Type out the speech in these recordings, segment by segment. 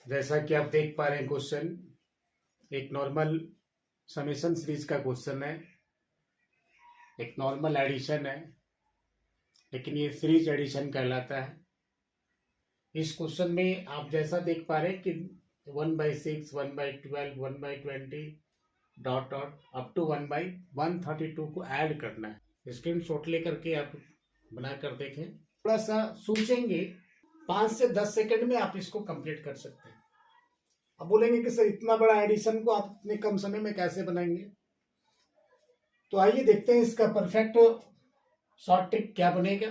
जैसा कि आप देख पा रहे हैं क्वेश्चन एक नॉर्मल समेशन सीरीज का क्वेश्चन है, एक नॉर्मल एडिशन है, लेकिन ये सीरीज एडिशन कहलाता है। इस क्वेश्चन में आप जैसा देख पा रहे हैं कि 1/6, 1/12, 1/20 डॉट डॉट अप टू 1/132 को ऐड करना है। स्क्रीन शॉट लेकर के आप बनाकर देखें, थोड़ा सा सोचेंगे, 5 से 10 सेकंड में आप इसको कंप्लीट कर सकते हैं। अब बोलेंगे कि सर इतना बड़ा एडिशन को आप इतने कम समय में कैसे बनाएंगे? तो आइए देखते हैं इसका परफेक्ट शॉर्ट ट्रिक क्या बनेगा।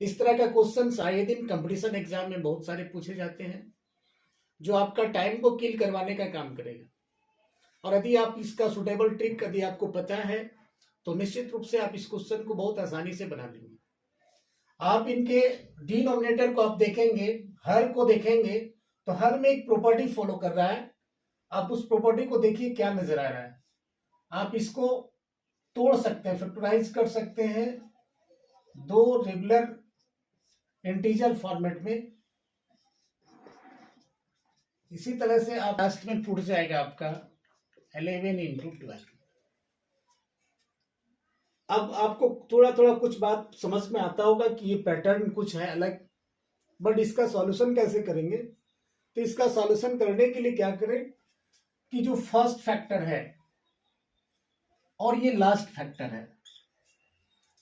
इस तरह का क्वेश्चन आए दिन कंपटीशन एग्जाम में बहुत सारे पूछे जाते हैं, जो आपका टाइम को किल करवाने का काम करेगा। और यदि आप इसका सुटेबल ट्रिक यदि आपको पता है तो निश्चित रूप से आप इस क्वेश्चन को बहुत आसानी से बना लेंगे। आप इनके डिनोमिनेटर को आप देखेंगे, हर को देखेंगे तो हर में एक प्रॉपर्टी फॉलो कर रहा है। आप उस प्रॉपर्टी को देखिए क्या नजर आ रहा है। आप इसको तोड़ सकते हैं, फैक्टराइज कर सकते हैं दो रेगुलर इंटीजर फॉर्मेट में। इसी तरह से आप लास्ट में टूट जाएगा आपका 11 × 12। अब आपको थोड़ा थोड़ा कुछ बात समझ में आता होगा कि ये पैटर्न कुछ है अलग, बट इसका सॉल्यूशन कैसे करेंगे? तो इसका सॉल्यूशन करने के लिए क्या करें कि जो फर्स्ट फैक्टर है और ये लास्ट फैक्टर है,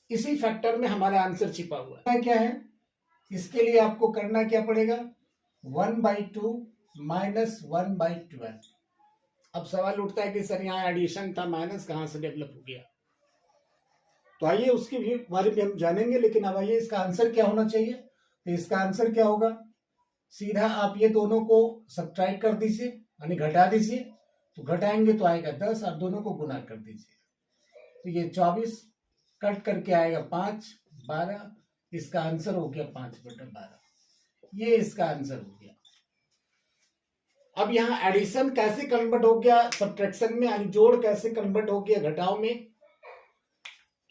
इसी फैक्टर में हमारा आंसर छिपा हुआ है। क्या है इसके लिए आपको करना क्या पड़ेगा? 1/2 माइनस 1/12। अब सवाल उठता है कि सर यहाँ एडिशन था, माइनस कहां से डेवलप हो गया? तो आइए उसके भी बारे में हम जानेंगे, लेकिन अब आइए इसका आंसर क्या होना चाहिए। तो इसका आंसर क्या होगा? सीधा आप ये दोनों को सब्ट्रैक्ट कर दीजिए, यानी घटा दीजिए। तो घटाएंगे तो आएगा 10 और दोनों को गुना कर दीजिए। तो ये 24 कट करके आएगा 5, 12। इसका आंसर हो गया 5/12। ये इसका आंसर हो गया। अब यहाँ एडिशन कैसे कन्वर्ट हो गया सब्ट्रैक्शन में, यानी जोड़ कैसे कन्वर्ट हो गया घटाव में?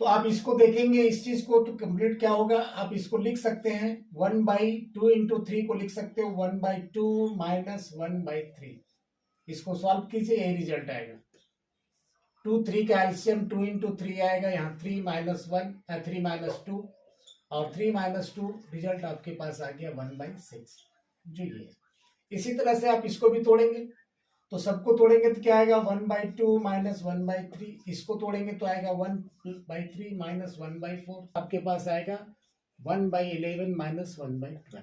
तो आप इसको देखेंगे इस चीज को, तो कंप्लीट क्या होगा? आप इसको लिख सकते हैं 1/2 × 3 को लिख सकते हो 1/2 माइनस 1/3। इसको सॉल्व कीजिए, यही रिजल्ट आएगा। 2, 3 का एलसीएम 2 × 3 आएगा, यहाँ 3 - 1 3 - 2 और 3 - 2 रिजल्ट आपके पास आ गया 1/6 जो ये। इसी तरह से आप इसको भी तोड़ेंगे, तो सबको तोड़ेंगे तो क्या आएगा? 1/2 माइनस 1/3। इसको तोड़ेंगे तो आएगा 1/3 माइनस 1/4। आपके पास आएगा 1/11 माइनस 1/12।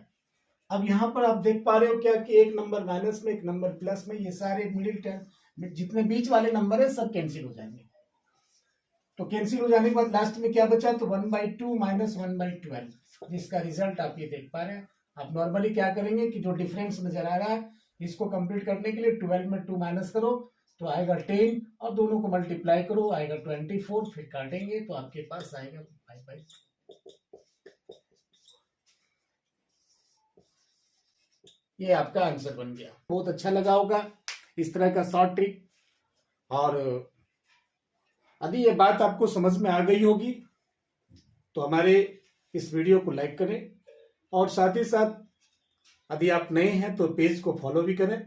अब यहाँ पर आप देख पा रहे हो क्या कि एक नंबर माइनस में, एक नंबर प्लस में, ये सारे मिडिल टर्म जितने बीच वाले नंबर है सब कैंसिल हो जाएंगे। तो कैंसिल हो जाने के बाद लास्ट में क्या बचा? तो 1/2 माइनस 1/12, जिसका रिजल्ट आप ये देख पा रहे हैं। आप नॉर्मली क्या करेंगे कि जो डिफरेंस नजर आ रहा है इसको कंप्लीट करने के लिए 12 में 2 माइनस करो तो आएगा 10 और दोनों को मल्टीप्लाई करो आएगा 24। फिर काटेंगे तो आपके पास आएगा 5/2। ये आपका आंसर बन गया। बहुत अच्छा लगा होगा इस तरह का शॉर्ट ट्रिक। और यदि ये बात आपको समझ में आ गई होगी तो हमारे इस वीडियो को लाइक करें, और साथ ही साथ यदि आप नए हैं तो पेज को फॉलो भी करें,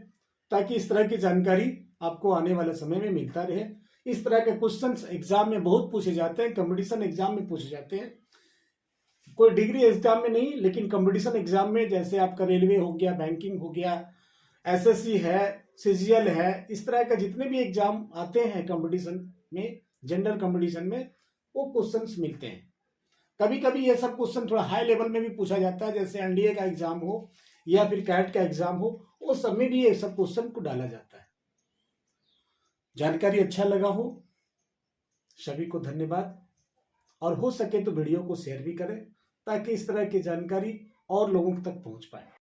ताकि इस तरह की जानकारी आपको आने वाले समय में मिलता रहे। इस तरह के क्वेश्चंस एग्जाम में बहुत पूछे जाते हैं, कंपटीशन एग्जाम में पूछे जाते हैं, कोई डिग्री एग्जाम में नहीं, लेकिन कंपटीशन एग्जाम में, जैसे आपका रेलवे हो गया, बैंकिंग हो गया, एसएससी है, सीजीएल है, इस तरह का जितने भी एग्जाम आते हैं कंपटीशन में, जनरल कंपटीशन में, वो क्वेश्चंस मिलते हैं। कभी कभी ये सब क्वेश्चन थोड़ा हाई लेवल में भी पूछा जाता है, जैसे एनडीए का एग्जाम हो या फिर कैट का एग्जाम हो, वो सब में भी ये सब क्वेश्चन को डाला जाता है। जानकारी अच्छा लगा हो सभी को धन्यवाद, और हो सके तो वीडियो को शेयर भी करें, ताकि इस तरह की जानकारी और लोगों तक पहुंच पाए।